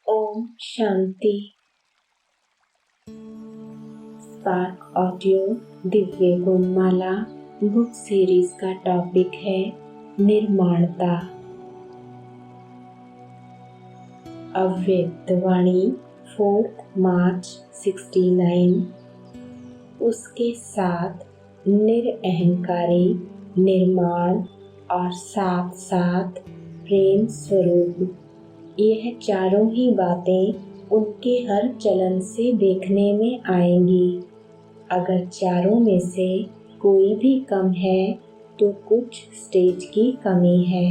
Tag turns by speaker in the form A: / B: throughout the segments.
A: Om Shanti. Spark audio Divya Gunmala book series का topic है निर्माणता। अव्यक्त वाणी 4 मार्च 69। उसके साथ निरअहंकारी निर्माण और साथ साथ प्रेम स्वरूप, यह चारों ही बातें उनके हर चलन से देखने में आएंगी। अगर चारों में से कोई भी कम है तो कुछ स्टेज की कमी है।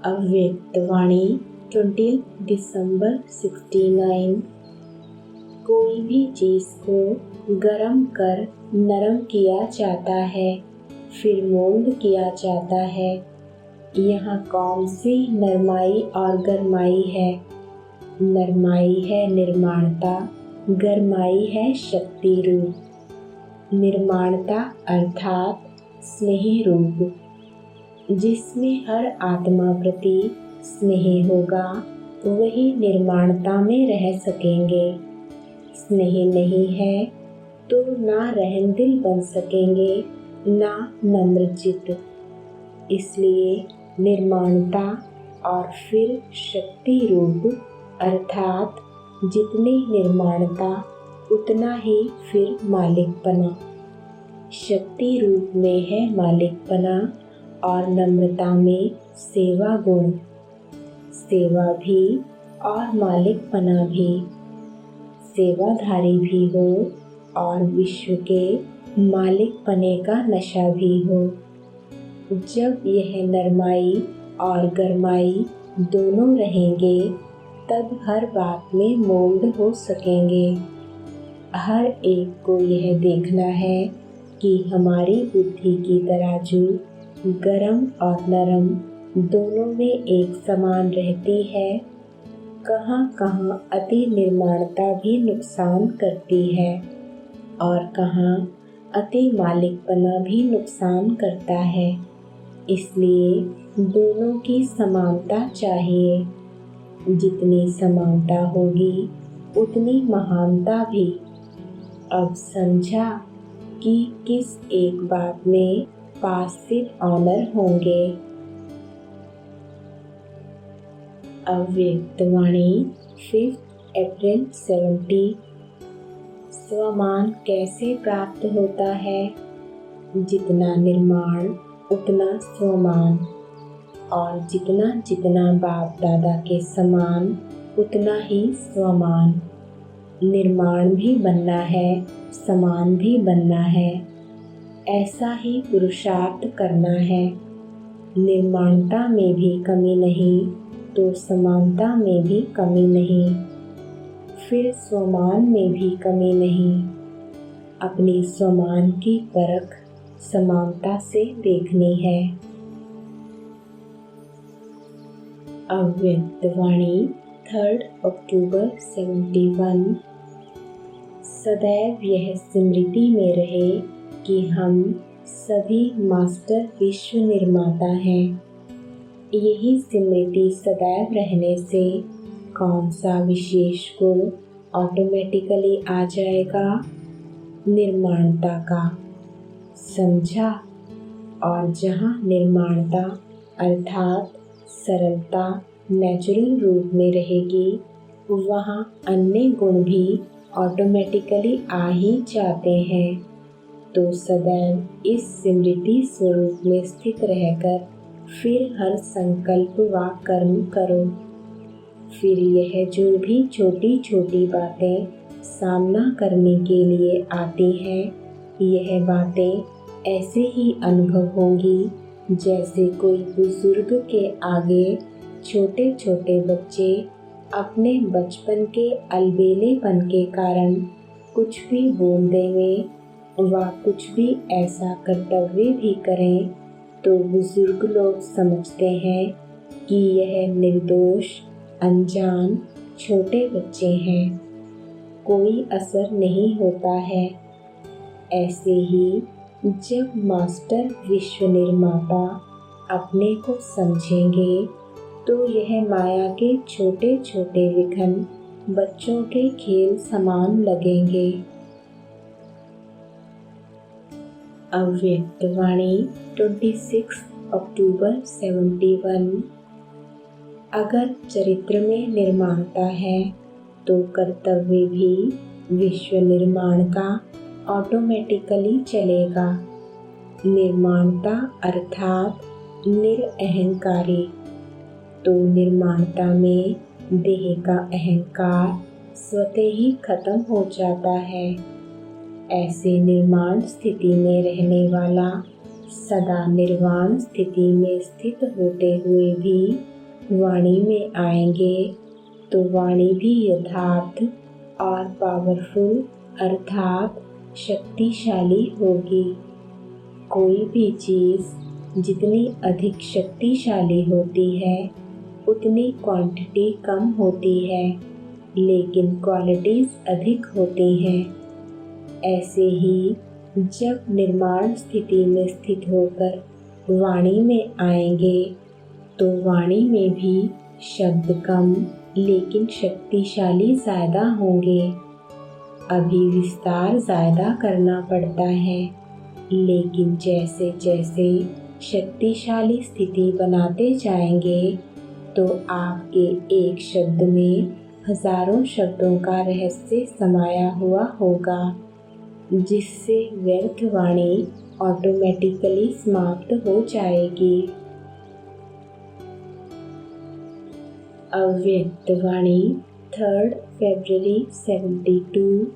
A: अव्यक्त वाणी 20 दिसंबर 69। कोई भी चीज को गरम कर नरम किया जाता है, फिर मोल्ड किया जाता है। यहाँ कौन सी नरमाई और गरमाई है? नरमाई है निर्माणता, गरमाई है शक्ति रूप। निर्माणता अर्थात स्नेह रूप, जिसमें हर आत्मा प्रति स्नेह होगा वही निर्माणता में रह सकेंगे। स्नेह नहीं है तो ना रहम दिल बन सकेंगे, ना नम्रचित। इसलिए निर्माणता और फिर शक्ति रूप अर्थात जितनी निर्माणता उतना ही फिर मालिकपना। शक्ति रूप में है मालिकपना और नम्रता में सेवा गुण। सेवा भी और मालिकपना भी, सेवाधारी भी हो और विश्व के मालिकपने का नशा भी हो। जब यह नरमाई और गरमाई दोनों रहेंगे तब हर बात में मोल्ड हो सकेंगे। हर एक को यह देखना है कि हमारी बुद्धि की तराजू गरम और नरम दोनों में एक समान रहती है। कहाँ कहाँ अति निर्माणता भी नुकसान करती है और कहाँ अति मालिकपना भी नुकसान करता है। इसलिए दोनों की समानता चाहिए। जितनी समानता होगी उतनी महानता भी। अब समझा कि किस एक बात में पासिव ऑनर होंगे। अव्यक्त वाणी 5 अप्रैल 70। स्वमान कैसे प्राप्त होता है? जितना निर्माण उतना स्वमान, और जितना जितना बाप दादा के समान उतना ही स्वमान। निर्माण भी बनना है, समान भी बनना है। ऐसा ही पुरुषार्थ करना है। निर्माणता में भी कमी नहीं तो समानता में भी कमी नहीं, फिर स्वमान में भी कमी नहीं। अपनी स्वमान की परख समानता से देखनी है। अव्यक्त वाणी 3 अक्टूबर 71। सदैव यह स्मृति में रहे कि हम सभी मास्टर विश्व निर्माता हैं। यही स्मृति सदैव रहने से कौन सा विशेष गुण ऑटोमेटिकली आ जाएगा? निर्माणता का। समझा? और जहाँ निर्माणता अर्थात सरलता नेचुरल रूप में रहेगी वहाँ अन्य गुण भी ऑटोमेटिकली आ ही जाते हैं। तो सदैव इस स्मृति स्वरूप में स्थित रहकर फिर हर संकल्प व कर्म करो। फिर यह जो भी छोटी छोटी बातें सामना करने के लिए आती हैं, यह बातें ऐसे ही अनुभव होंगी जैसे कोई बुजुर्ग के आगे छोटे छोटे बच्चे अपने बचपन के अलबेलेपन के कारण कुछ भी बोल देंगे व कुछ भी ऐसा कर्तव्य भी करें तो बुजुर्ग लोग समझते हैं कि यह निर्दोष अनजान छोटे बच्चे हैं, कोई असर नहीं होता है। ऐसे ही जब मास्टर विश्व निर्माता अपने को समझेंगे तो यह माया के छोटे छोटे विघ्न बच्चों के खेल समान लगेंगे। अव्यक्त वाणी 26 अक्टूबर 71। अगर चरित्र में निर्माणता है तो कर्तव्य भी विश्व निर्माण का ऑटोमेटिकली चलेगा। निर्माणता अर्थात निरअहंकारी। तो निर्माणता में देह का अहंकार स्वतः ही खत्म हो जाता है। ऐसे निर्माण स्थिति में रहने वाला सदा निर्वाण स्थिति में स्थित होते हुए भी वाणी में आएंगे तो वाणी भी यथार्थ और पावरफुल अर्थात शक्तिशाली होगी। कोई भी चीज़ जितनी अधिक शक्तिशाली होती है उतनी क्वांटिटी कम होती है, लेकिन क्वालिटीज़ अधिक होती हैं। ऐसे ही जब निर्माण स्थिति में स्थित होकर वाणी में आएंगे तो वाणी में भी शब्द कम लेकिन शक्तिशाली ज़्यादा होंगे। अभी विस्तार ज़्यादा करना पड़ता है, लेकिन जैसे जैसे शक्तिशाली स्थिति बनाते जाएंगे तो आपके एक शब्द में हजारों शब्दों का रहस्य समाया हुआ होगा, जिससे व्यर्थ वाणी ऑटोमेटिकली समाप्त हो जाएगी। अव्यक्त वाणी 3 फरवरी 72।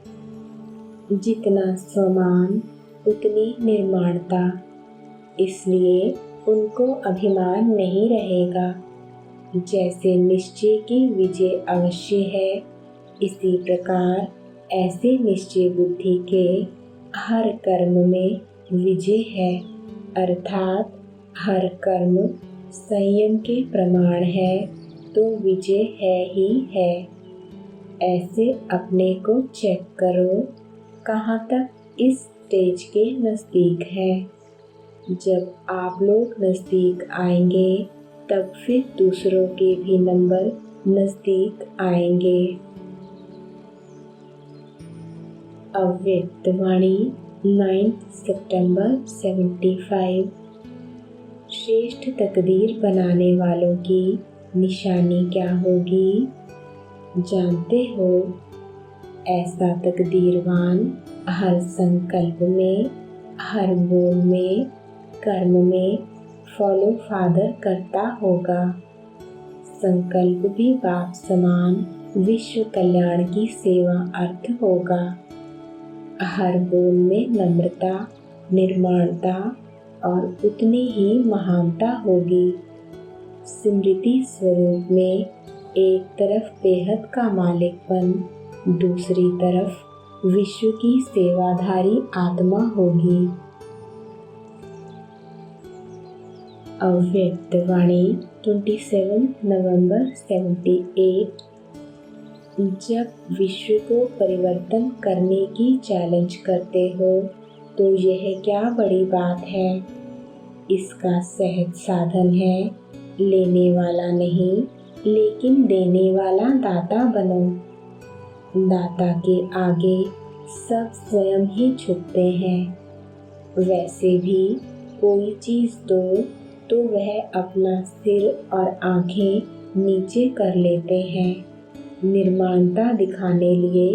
A: जितना स्वमान उतनी निर्माणता, इसलिए उनको अभिमान नहीं रहेगा। जैसे निश्चय की विजय अवश्य है, इसी प्रकार ऐसे निश्चय बुद्धि के हर कर्म में विजय है, अर्थात हर कर्म संयम के प्रमाण है तो विजय है ही है। ऐसे अपने को चेक करो कहाँ तक इस स्टेज के नज़दीक है। जब आप लोग नज़दीक आएंगे तब फिर दूसरों के भी नंबर नज़दीक आएंगे। अव्यक्त वाणी 9 सितंबर 75। श्रेष्ठ तकदीर बनाने वालों की निशानी क्या होगी जानते हो? ऐसा तकदीरवान हर संकल्प में, हर बोल में, कर्म में फॉलो फादर करता होगा। संकल्प भी बाप समान विश्व कल्याण की सेवा अर्थ होगा। हर बोल में नम्रता, निर्माणता और उतनी ही महानता होगी। स्मृति स्वरूप में एक तरफ बेहद का मालिकपन, दूसरी तरफ विश्व की सेवाधारी आत्मा होगी। अव्यक्त वाणी 27 नवंबर 78। जब विश्व को परिवर्तन करने की चैलेंज करते हो तो यह क्या बड़ी बात है। इसका सहज साधन है, लेने वाला नहीं लेकिन देने वाला दाता बनो। दाता के आगे सब स्वयं ही झुकते हैं। वैसे भी कोई चीज़ दो तो वह अपना सिर और आंखें नीचे कर लेते हैं। निर्माणता दिखाने लिए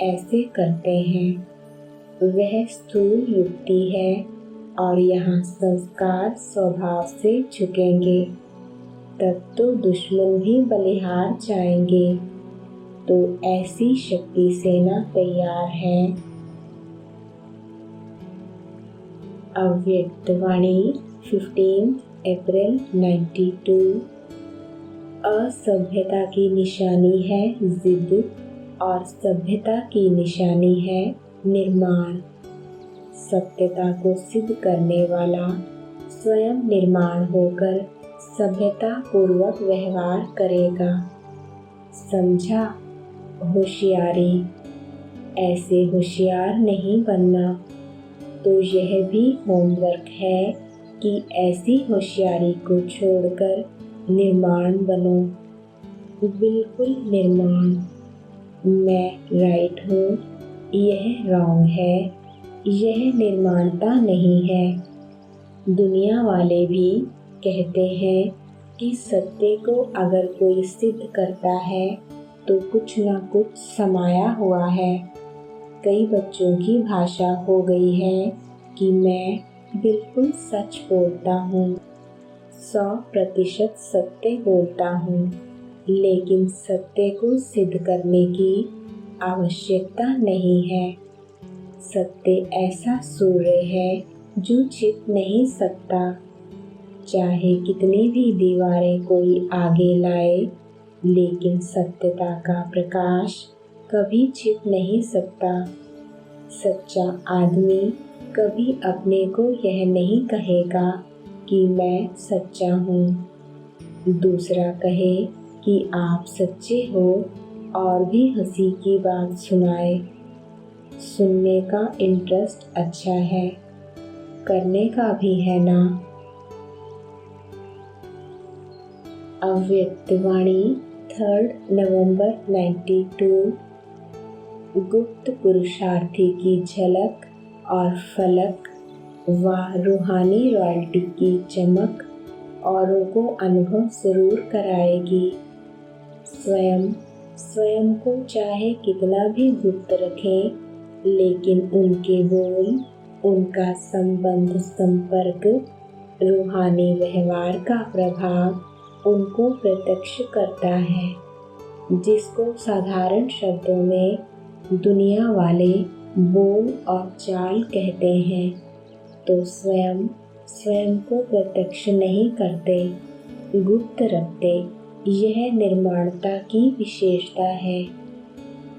A: ऐसे करते हैं। वह स्थूल युक्ति है और यहाँ संस्कार स्वभाव से झुकेंगे, तब तो दुश्मन भी बलिहार जाएंगे। तो ऐसी शक्ति सेना तैयार है। अव्यक्त वाणी 15 अप्रैल 92। असभ्यता की निशानी है जिद और सभ्यता की निशानी है निर्माण। सत्यता को सिद्ध करने वाला स्वयं निर्माण होकर सभ्यता पूर्वक व्यवहार करेगा। समझा? होशियारी। ऐसे होशियार नहीं बनना। तो यह भी होमवर्क है कि ऐसी होशियारी को छोड़कर निर्माण बनो, बिल्कुल निर्माण। मैं राइट हूँ, यह रॉन्ग है, यह निर्माणता नहीं है। दुनिया वाले भी कहते हैं कि सत्य को अगर कोई सिद्ध करता है तो कुछ न कुछ समाया हुआ है। कई बच्चों की भाषा हो गई है कि मैं बिल्कुल सच बोलता हूँ, 100% सत्य बोलता हूँ, लेकिन सत्य को सिद्ध करने की आवश्यकता नहीं है। सत्य ऐसा सूर्य है जो छिप नहीं सकता। चाहे कितनी भी दीवारें कोई आगे लाए, लेकिन सत्यता का प्रकाश कभी छिप नहीं सकता। सच्चा आदमी कभी अपने को यह नहीं कहेगा कि मैं सच्चा हूँ। दूसरा कहे कि आप सच्चे हो और भी हंसी की बात सुनाए। सुनने का इंटरेस्ट अच्छा है, करने का भी है ना। अव्यक्तवाणी 3 नवंबर 92। गुप्त पुरुषार्थी की झलक और फलक व रूहानी रॉयल्टी की चमक औरों को अनुभव जरूर कराएगी। स्वयं को चाहे कितना भी गुप्त रखें, लेकिन उनके बोल, उनका संबंध, संपर्क, रूहानी व्यवहार का प्रभाव उनको प्रत्यक्ष करता है, जिसको साधारण शब्दों में दुनिया वाले बोल और चाल कहते हैं। तो स्वयं को प्रत्यक्ष नहीं करते, गुप्त रखते। यह निर्माणता की विशेषता है।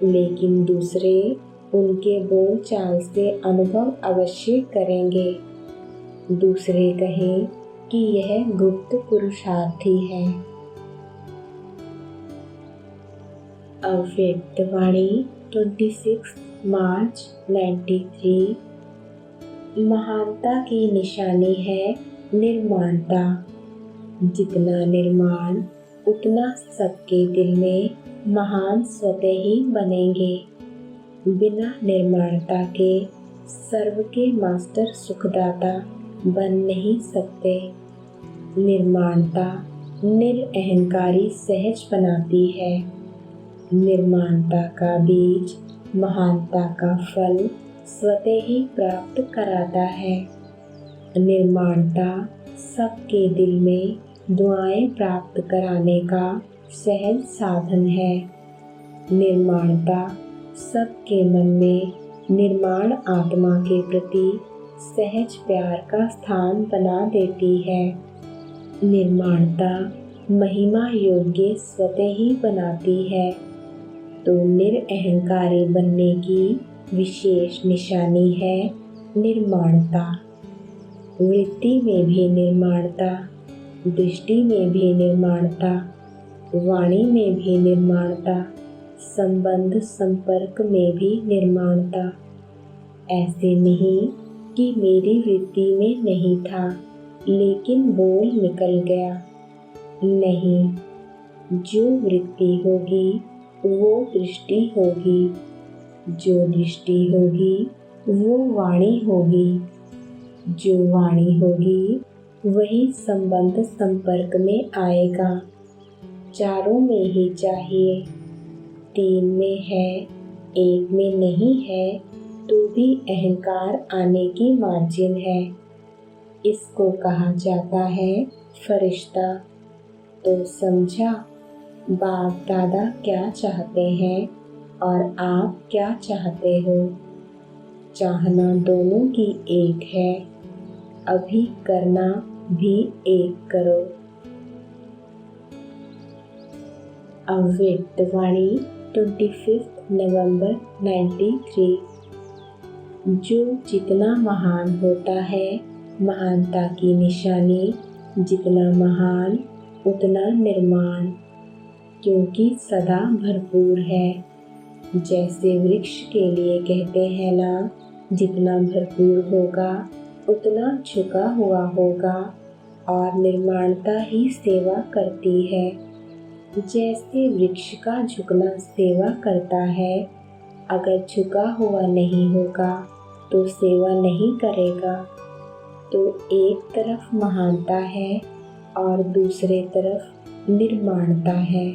A: लेकिन दूसरे उनके बोल चाल से अनुभव अवश्य करेंगे। दूसरे कहें कि यह गुप्त पुरुषार्थी है। अव्यक्तवाणी 26 मार्च 93। महानता की निशानी है निर्माणता। जितना निर्माण, उतना सबके दिल में महान स्वतः ही बनेंगे। बिना निर्माणता के सर्व के मास्टर सुखदाता बन नहीं सकते। निर्माणता निरअहंकारी सहज बनाती है। निर्माणता का बीज महानता का फल स्वतः ही प्राप्त कराता है। निर्माणता सबके दिल में दुआएं प्राप्त कराने का सहज साधन है। निर्माणता सबके मन में निर्माण आत्मा के प्रति सहज प्यार का स्थान बना देती है। निर्माणता महिमा योग्य स्वतः ही बनाती है। तो निरअहंकारी बनने की विशेष निशानी है निर्माणता। वृत्ति में भी निर्माणता, दृष्टि में भी निर्माणता, वाणी में भी निर्माणता, संबंध संपर्क में भी निर्माणता। ऐसे नहीं कि मेरी वृत्ति में नहीं था लेकिन बोल निकल गया। नहीं, जो वृत्ति होगी वो दृष्टि होगी, जो दृष्टि होगी वो वाणी होगी, जो वाणी होगी वही संबंध संपर्क में आएगा। चारों में ही चाहिए, 3 में है, 1 में नहीं है तो भी अहंकार आने की मार्जिन है। इसको कहा जाता है फरिश्ता। तो समझा बाप दादा क्या चाहते हैं और आप क्या चाहते हो। चाहना दोनों की एक है, अभी करना भी एक करो। अव्यक्तवाणी 25 नवंबर 93। जो जितना महान होता है, महानता की निशानी जितना महान उतना निर्माण, क्योंकि सदा भरपूर है। जैसे वृक्ष के लिए कहते हैं ना, जितना भरपूर होगा उतना झुका हुआ होगा और निर्माणता ही सेवा करती है। जैसे वृक्ष का झुकना सेवा करता है, अगर झुका हुआ नहीं होगा तो सेवा नहीं करेगा। तो एक तरफ महानता है और दूसरे तरफ निर्माणता है,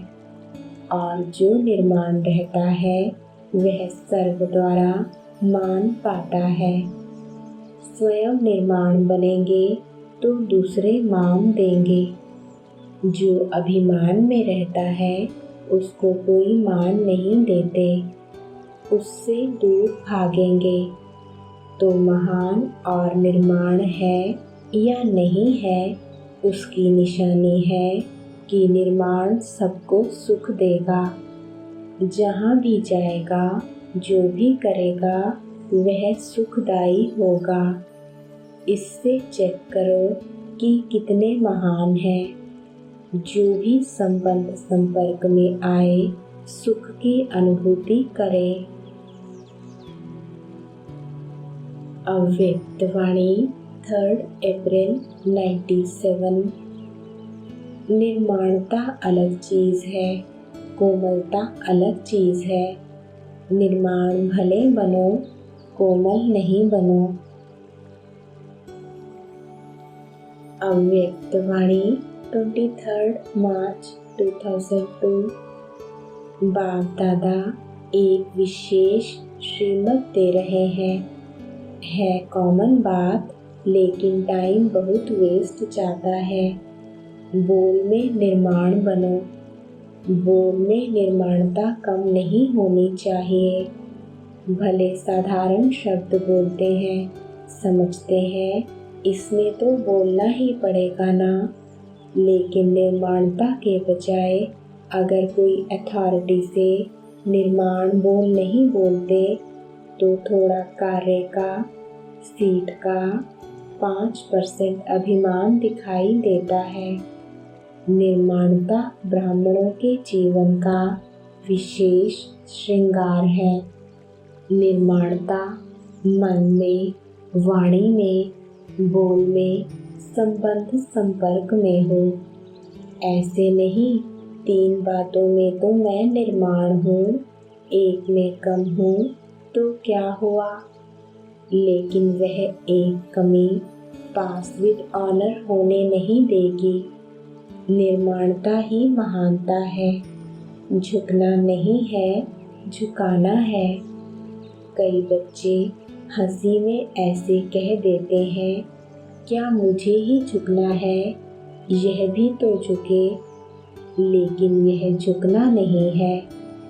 A: और जो निर्माण रहता है वह सर्व द्वारा मान पाता है। स्वयं निर्माण बनेंगे तो दूसरे मान देंगे। जो अभिमान में रहता है उसको कोई मान नहीं देते, उससे दूर भागेंगे। तो महान और निर्माण है या नहीं है, उसकी निशानी है कि निर्माण सबको सुख देगा। जहाँ भी जाएगा, जो भी करेगा वह सुखदायी होगा। इससे चेक करो कि कितने महान हैं। जो भी संबंध संपर्क में आए, सुख की अनुभूति करे। अव्यक्त वाणी 3 अप्रैल 97। निर्माणता अलग चीज़ है, कोमलता अलग चीज़ है। निर्माण भले बनो, कोमल नहीं बनो। अव्यक्त वाणी 23 मार्च 2002। बाप दादा एक विशेष श्रीमत दे रहे हैं। है कॉमन बात, लेकिन टाइम बहुत वेस्ट जाता है। बोल में निर्माण बनो। बोल में निर्माणता कम नहीं होनी चाहिए। भले साधारण शब्द बोलते हैं, समझते हैं इसमें तो बोलना ही पड़ेगा ना, लेकिन निर्माणता के बजाय अगर कोई अथॉरिटी से निर्माण बोल नहीं बोलते तो थोड़ा कार्य का, सीट का 5% अभिमान दिखाई देता है। निर्माणता ब्राह्मणों के जीवन का विशेष श्रृंगार है। निर्माणता मन में, वाणी में, बोल में, संबंध संपर्क में हो। ऐसे नहीं 3 बातों में तो मैं निर्माण हूँ, एक में कम हूँ तो क्या हुआ। लेकिन वह एक कमी पास विद ऑनर होने नहीं देगी। निर्माणता ही महानता है। झुकना नहीं है, झुकाना है। कई बच्चे हंसी में ऐसे कह देते हैं, क्या मुझे ही झुकना है, यह भी तो झुके। लेकिन यह झुकना नहीं है,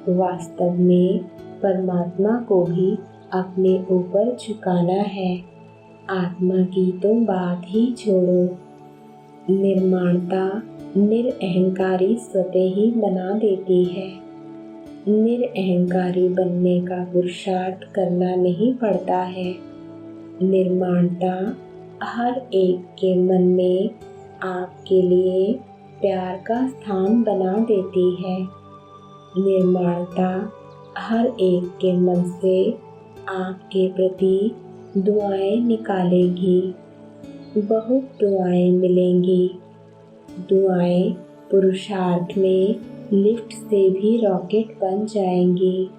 A: वास्तव में परमात्मा को भी अपने ऊपर झुकाना है। आत्मा की तो बात ही छोड़ो। निर्माणता निरअहंकारी स्वतः ही बना देती है। निरअहंकारी बनने का पुरुषार्थ करना नहीं पड़ता है। निर्माणता हर एक के मन में आपके लिए प्यार का स्थान बना देती है। निर्माणता हर एक के मन से आपके प्रति दुआएं निकालेगी। बहुत दुआएं मिलेंगी। दुआएं पुरुषार्थ में लिफ्ट से भी रॉकेट बन जाएंगी।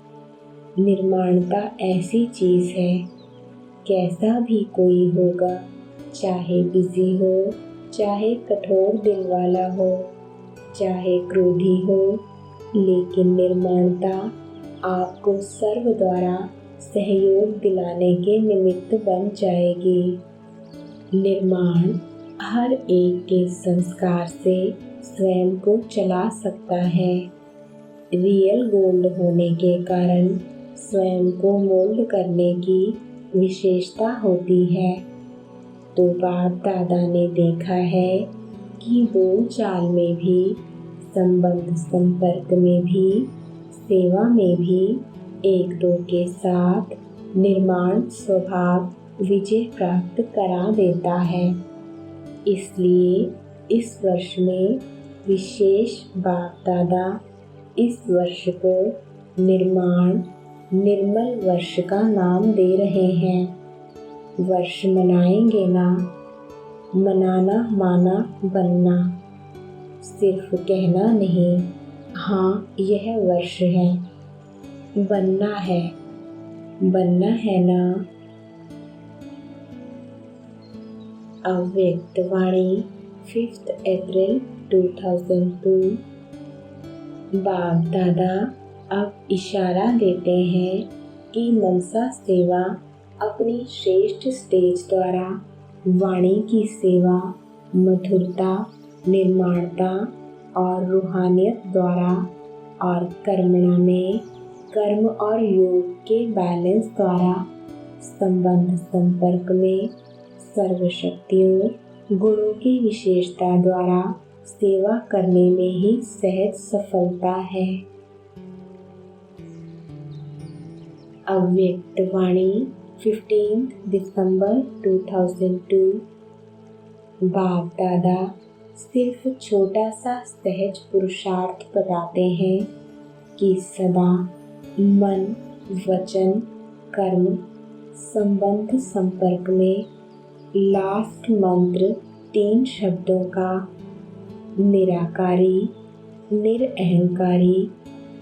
A: निर्माणता ऐसी चीज़ है, कैसा भी कोई होगा, चाहे बिजी हो, चाहे कठोर दिल वाला हो, चाहे क्रोधी हो, लेकिन निर्माणता आपको सर्व द्वारा सहयोग दिलाने के निमित्त बन जाएगी। निर्माण हर एक के संस्कार से स्वयं को चला सकता है। रियल गोल्ड होने के कारण स्वयं को मोल्ड करने की विशेषता होती है। तो बाप दादा ने देखा है कि बोल चाल में भी, संबंध संपर्क में भी, सेवा में भी एक दो के साथ निर्माण स्वभाव विजय प्राप्त करा देता है। इसलिए इस वर्ष में विशेष बाप दादा इस वर्ष को निर्माण निर्मल वर्ष का नाम दे रहे हैं। वर्ष मनाएंगे ना? मनाना माना बनना, सिर्फ कहना नहीं, हाँ यह वर्ष है, बनना है, बनना है ना। अव्यक्त वाणी 5 अप्रैल 2002। बाप दादा अब इशारा देते हैं कि मनसा सेवा अपनी श्रेष्ठ स्टेज द्वारा वाणी की सेवा, मधुरता, निर्माणता और रूहानियत द्वारा और कर्मणा में कर्म और योग के बैलेंस द्वारा संबंध संपर्क में सर्वशक्तियों गुणों की विशेषता द्वारा सेवा करने में ही सहज सफलता है। अव्यक्त वाणी 15 दिसंबर 2002। बाप दादा सिर्फ छोटा सा सहज पुरुषार्थ बताते हैं कि सदा मन, वचन, कर्म, संबंध संपर्क में लास्ट मंत्र 3 शब्दों का निराकारी, निरअहंकारी,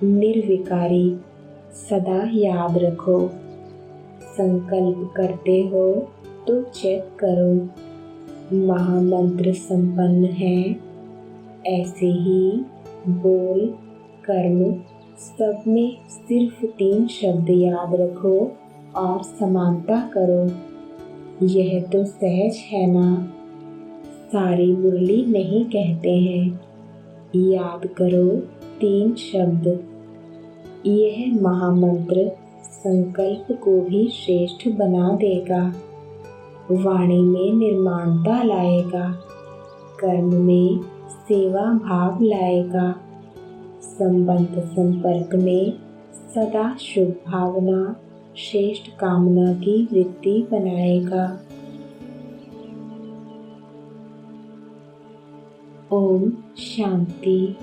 A: निर्विकारी सदा याद रखो। संकल्प करते हो तो चेक करो, महामंत्र संपन्न है। ऐसे ही बोल, कर्म सब में सिर्फ 3 शब्द याद रखो और समानता करो। यह तो सहज है ना, सारी मुरली नहीं कहते हैं। याद करो 3 शब्द। यह महामंत्र संकल्प को भी श्रेष्ठ बना देगा, वाणी में निर्माणता लाएगा, कर्म में सेवा भाव लाएगा, संबंध संपर्क में सदा शुभ भावना, श्रेष्ठ कामना की वृत्ति बनाएगा। ओम शांति।